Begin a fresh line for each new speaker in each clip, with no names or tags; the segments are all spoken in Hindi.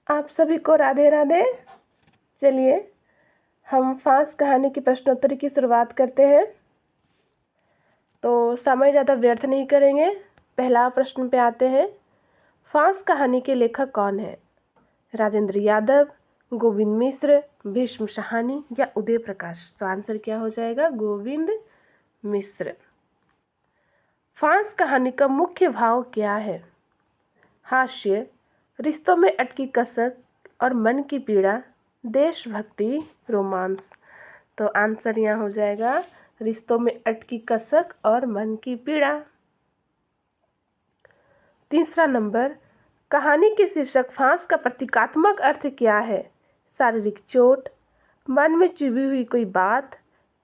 आप सभी को राधे राधे। चलिए हम फांस कहानी की प्रश्नोत्तरी की शुरुआत करते हैं। तो समय ज़्यादा व्यर्थ नहीं करेंगे। पहला प्रश्न पे आते हैं। फांस कहानी के लेखक कौन है? राजेंद्र यादव, गोविंद मिश्र, भीष्म साहनी या उदय प्रकाश? तो आंसर क्या हो जाएगा? गोविंद मिश्र। फांस कहानी का मुख्य भाव क्या है? हास्य, रिश्तों में अटकी कसक और मन की पीड़ा, देशभक्ति, रोमांस? तो आंसर यहाँ हो जाएगा रिश्तों में अटकी कसक और मन की पीड़ा। तीसरा नंबर, कहानी के शीर्षक फांस का प्रतीकात्मक अर्थ क्या है? शारीरिक चोट, मन में चुभी हुई कोई बात,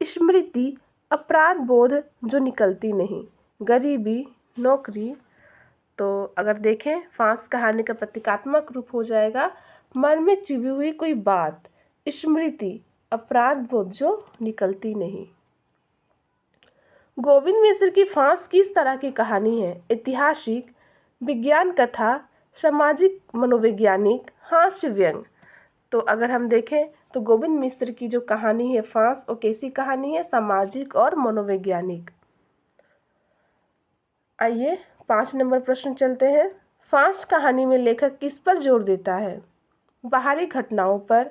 स्मृति, अपराध बोध जो निकलती नहीं, गरीबी, नौकरी? तो अगर देखें फांस कहानी का प्रतीकात्मक रूप हो जाएगा मन में चुभी हुई कोई बात, स्मृति, अपराध बोध जो निकलती नहीं। गोविंद मिश्र की फांस किस तरह की कहानी है? ऐतिहासिक, विज्ञान कथा, सामाजिक मनोवैज्ञानिक, हास्य व्यंग? तो अगर हम देखें तो गोविंद मिश्र की जो कहानी है फांस, वो कैसी कहानी है? सामाजिक और मनोवैज्ञानिक। आइए 5 नंबर प्रश्न चलते हैं। फांस कहानी में लेखक किस पर जोर देता है? बाहरी घटनाओं पर,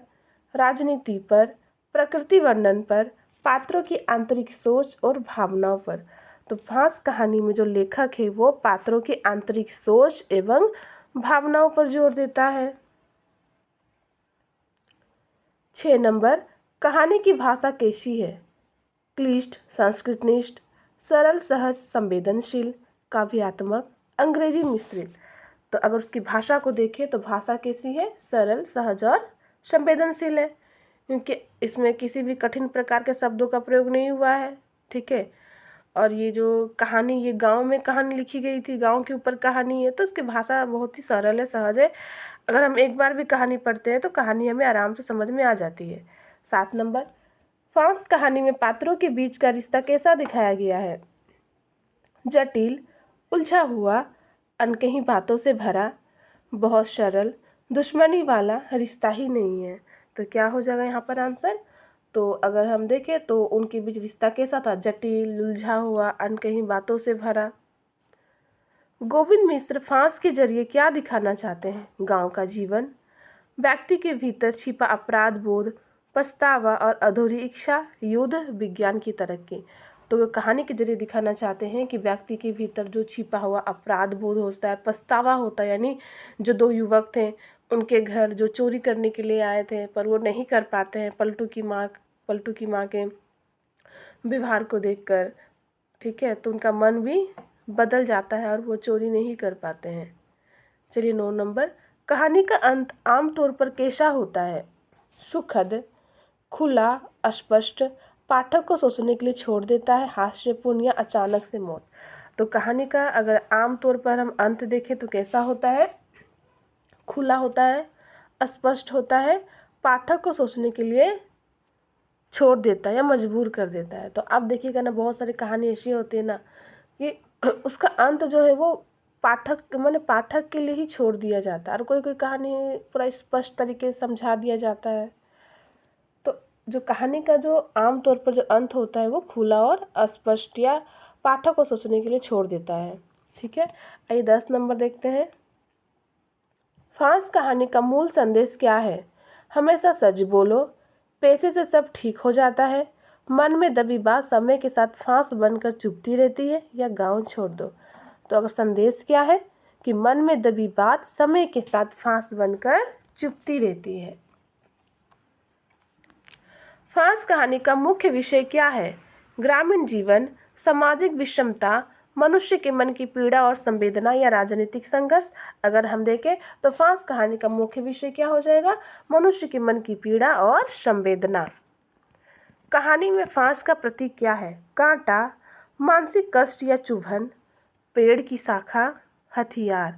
राजनीति पर, प्रकृति वर्णन पर, पात्रों की आंतरिक सोच और भावनाओं पर? तो फांस कहानी में जो लेखक है वो पात्रों की आंतरिक सोच एवं भावनाओं पर जोर देता है। 6 नंबर, कहानी की भाषा कैसी है? क्लिष्ट, संस्कृतनिष्ठ, सरल, सहज, संवेदनशील, काव्यात्मक, अंग्रेजी मिश्रित? तो अगर उसकी भाषा को देखें तो भाषा कैसी है? सरल, सहज और संवेदनशील है, क्योंकि इसमें किसी भी कठिन प्रकार के शब्दों का प्रयोग नहीं हुआ है। ठीक है। और ये जो कहानी, ये गांव में कहानी लिखी गई थी, गांव के ऊपर कहानी है, तो इसकी भाषा बहुत ही सरल है, सहज है। अगर हम एक बार भी कहानी पढ़ते हैं तो कहानी हमें आराम से समझ में आ जाती है। 7 नंबर, फांस कहानी में पात्रों के बीच का रिश्ता कैसा दिखाया गया है? जटिल, उलझा हुआ, अनकही बातों से भरा, बहुत सरल, दुश्मनी वाला, रिश्ता ही नहीं है? तो क्या हो जाएगा यहाँ पर आंसर? तो अगर हम देखें तो उनके बीच रिश्ता कैसा था? जटिल, उलझा हुआ, अनकही बातों से भरा। गोविंद मिश्र फांस के जरिए क्या दिखाना चाहते हैं? गांव का जीवन, व्यक्ति के भीतर छिपा अपराध बोध, पछतावा और अधूरी इच्छा, युद्ध, विज्ञान की तरक्की? तो वो कहानी के जरिए दिखाना चाहते हैं कि व्यक्ति के भीतर जो छिपा हुआ अपराध बोध होता है, पछतावा होता है, यानी जो 2 युवक थे उनके घर जो चोरी करने के लिए आए थे पर वो नहीं कर पाते हैं पलटू की माँ के व्यवहार को देखकर। ठीक है, तो उनका मन भी बदल जाता है और वो चोरी नहीं कर पाते हैं। चलिए 9 नंबर, कहानी का अंत आमतौर पर कैसा होता है? सुखद, खुला, अस्पष्ट, पाठक को सोचने के लिए छोड़ देता है, हास्यपूर्ण या अचानक से मौत? तो कहानी का अगर आमतौर पर हम अंत देखें तो कैसा होता है? खुला होता है, अस्पष्ट होता है, पाठक को सोचने के लिए छोड़ देता है या मजबूर कर देता है। तो आप देखिएगा ना, बहुत सारी कहानी ऐसी होती है ना कि उसका अंत जो है वो पाठक के लिए ही छोड़ दिया जाता है, और कोई कोई कहानी पूरा स्पष्ट तरीके से समझा दिया जाता है। तो जो कहानी का जो आमतौर पर जो अंत होता है वो खुला और अस्पष्ट या पाठक को सोचने के लिए छोड़ देता है। ठीक है। आइए 10 नंबर देखते हैं। फांस कहानी का मूल संदेश क्या है? हमेशा सच बोलो, पैसे से सब ठीक हो जाता है, मन में दबी बात समय के साथ फांस बनकर चुभती रहती है, या गांव छोड़ दो? तो अगर संदेश क्या है कि मन में दबी बात समय के साथ फांस बनकर चुभती रहती है। फांस कहानी का मुख्य विषय क्या है? ग्रामीण जीवन, सामाजिक विषमता, मनुष्य के मन की पीड़ा और संवेदना, या राजनीतिक संघर्ष? अगर हम देखें तो फांस कहानी का मुख्य विषय क्या हो जाएगा? मनुष्य के मन की पीड़ा और संवेदना। कहानी में फांस का प्रतीक क्या है? कांटा, मानसिक कष्ट या चुभन, पेड़ की शाखा, हथियार?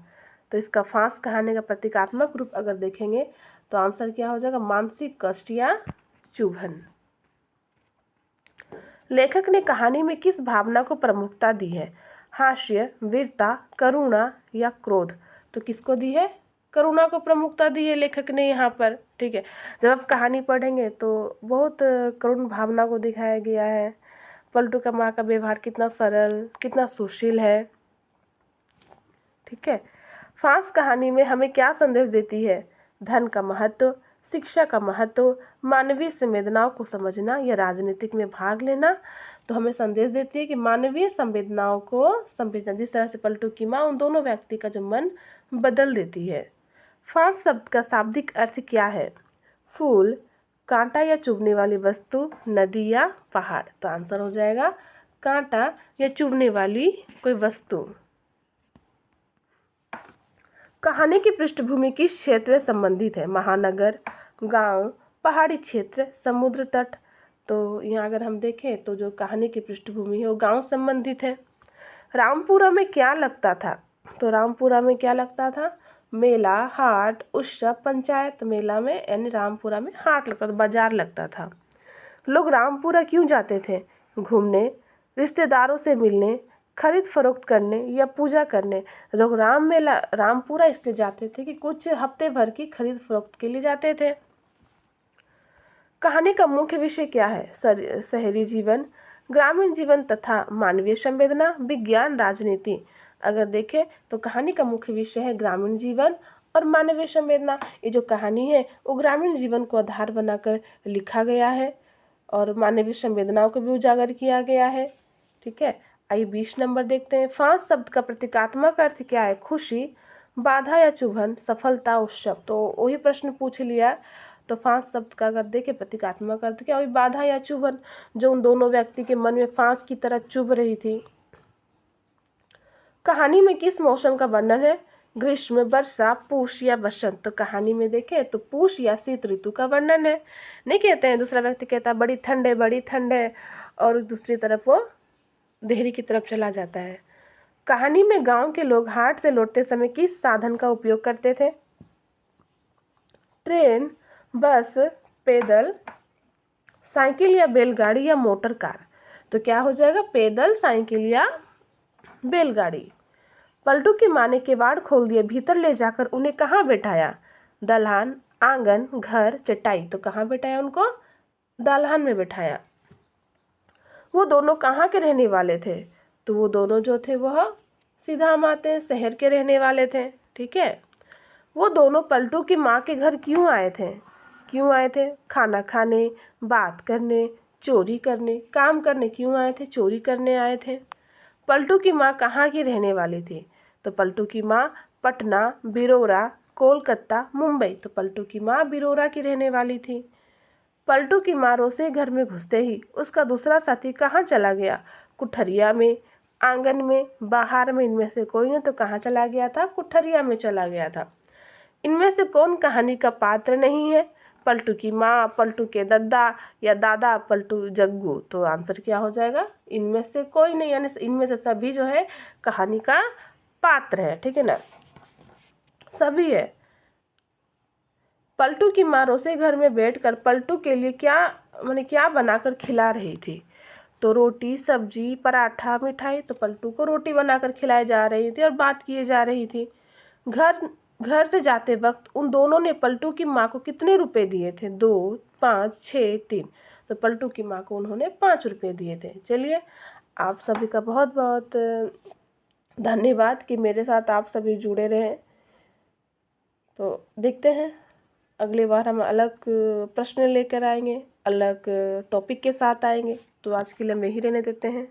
तो इसका फांस कहानी का प्रतीकात्मक रूप अगर देखेंगे तो आंसर क्या हो जाएगा? मानसिक कष्ट या चुभन। लेखक ने कहानी में किस भावना को प्रमुखता दी है? हास्य, वीरता, करुणा या क्रोध? तो किसको दी है? करुणा को प्रमुखता दी है लेखक ने यहाँ पर, ठीक है। जब आप कहानी पढ़ेंगे तो बहुत करुण भावना को दिखाया गया है। पलटू का माँ का व्यवहार कितना सरल, कितना सुशील है, ठीक है। फांस कहानी में हमें क्या संदेश देती है? धन का महत्व, शिक्षा का महत्व, मानवीय संवेदनाओं को समझना या राजनीतिक में भाग लेना। तो हमें संदेश देती है कि मानवीय संवेदनाओं को समझना, जिस तरह से पलटू की माँ उन दोनों व्यक्ति का जो मन बदल देती है। फांस शब्द का शाब्दिक अर्थ क्या है? फूल, कांटा या चुभने वाली वस्तु, नदी या पहाड़। तो आंसर हो जाएगा कांटा या चुभने वाली कोई वस्तु। कहानी की पृष्ठभूमि किस क्षेत्र से संबंधित है? महानगर, गांव, पहाड़ी क्षेत्र, समुद्र तट। तो यहाँ अगर हम देखें तो जो कहानी की पृष्ठभूमि है वो गांव संबंधित है। रामपुरा में क्या लगता था? तो रामपुरा में क्या लगता था? मेला, हाट, उत्सव, पंचायत। मेला में यानी रामपुरा में हाट लगता था, बाजार लगता था। लोग रामपुरा क्यों जाते थे? घूमने, रिश्तेदारों से मिलने, खरीद फरोख्त करने या पूजा करने। लोग रामपुरा इसलिए जाते थे कि कुछ हफ्ते भर की खरीद फरोख्त के लिए जाते थे। कहानी का मुख्य विषय क्या है? शहरी जीवन, ग्रामीण जीवन तथा मानवीय संवेदना, विज्ञान, राजनीति। अगर देखें तो कहानी का मुख्य विषय है ग्रामीण जीवन और मानवीय संवेदना। ये जो कहानी है वो ग्रामीण जीवन को आधार बनाकर लिखा गया है और मानवीय संवेदनाओं को भी उजागर किया गया है, ठीक है। आइए 20 नंबर देखते हैं। फांस शब्द का प्रतीकात्मक अर्थ क्या है? खुशी, बाधा या चुभन, सफलता, उत्सव। तो वही प्रश्न पूछ लिया। तो फांस शब्द का अगर देखें प्रतीकात्मक अर्थ क्या? वही बाधा या चुभन, जो उन दोनों व्यक्ति के मन में फांस की तरह चुभ रही थी। कहानी में किस मौसम का वर्णन है? ग्रीष्म, वर्षा, पूष या बसंत। तो कहानी में देखें तो पूष या शीत ऋतु का वर्णन है। नहीं कहते हैं, दूसरा व्यक्ति कहता है बड़ी ठंड है, बड़ी ठंड है, और दूसरी तरफ वो देहरी की तरफ चला जाता है। कहानी में गांव के लोग हाट से लौटते समय किस साधन का उपयोग करते थे? ट्रेन, बस, पैदल, साइकिल या बैलगाड़ी या मोटर कार। तो क्या हो जाएगा? पैदल, साइकिल या बैलगाड़ी। पलटू की माँ ने किवाड़ खोल दिए, भीतर ले जाकर उन्हें कहाँ बैठाया? दलहन, आंगन, घर, चटाई। तो कहाँ बैठाया उनको? दलहन में बैठाया। वो दोनों कहाँ के रहने वाले थे? तो वो दोनों जो थे वह सीधा हम आते हैं शहर के रहने वाले थे, ठीक है। वो दोनों पलटू की माँ के घर क्यों आए थे? क्यों आए थे? खाना खाने, बात करने, चोरी करने, काम करने। क्यों आए थे? चोरी करने आए थे। पलटू की माँ कहाँ की रहने वाली थी? तो पलटू की माँ पटना, बिरोरा, कोलकाता, मुंबई। तो पलटू की माँ बिरोरा की रहने वाली थी। पलटू की माँ रोसे घर में घुसते ही उसका दूसरा साथी कहाँ चला गया? कुठरिया में, आंगन में, बाहर में। इनमें से कोई न तो कहाँ चला गया था? कुठरिया में चला गया था। इनमें से कौन कहानी का पात्र नहीं है? पलटू की माँ, पलटू के दादा या दादा पलटू जग्गू। तो आंसर क्या हो जाएगा? इनमें से कोई नहीं, यानी इनमें से सभी जो है कहानी का पात्र है, ठीक है ना, सभी है। पलटू की माँ रोसे घर में बैठकर पलटू के लिए क्या बनाकर खिला रही थी? तो रोटी, सब्जी, पराठा, मिठाई। तो पलटू को रोटी बनाकर खिलाई जा रही थी और बात किए जा रही थी। घर से जाते वक्त उन दोनों ने पलटू की माँ को कितने रुपए दिए थे? 2, 5, 6, 3। तो पलटू की माँ को उन्होंने 5 रुपये दिए थे। चलिए, आप सभी का बहुत बहुत धन्यवाद कि मेरे साथ आप सभी जुड़े रहें। तो देखते हैं अगली बार हम अलग प्रश्न लेकर आएंगे, अलग टॉपिक के साथ आएंगे। तो आज के लिए हम यही रहने देते हैं।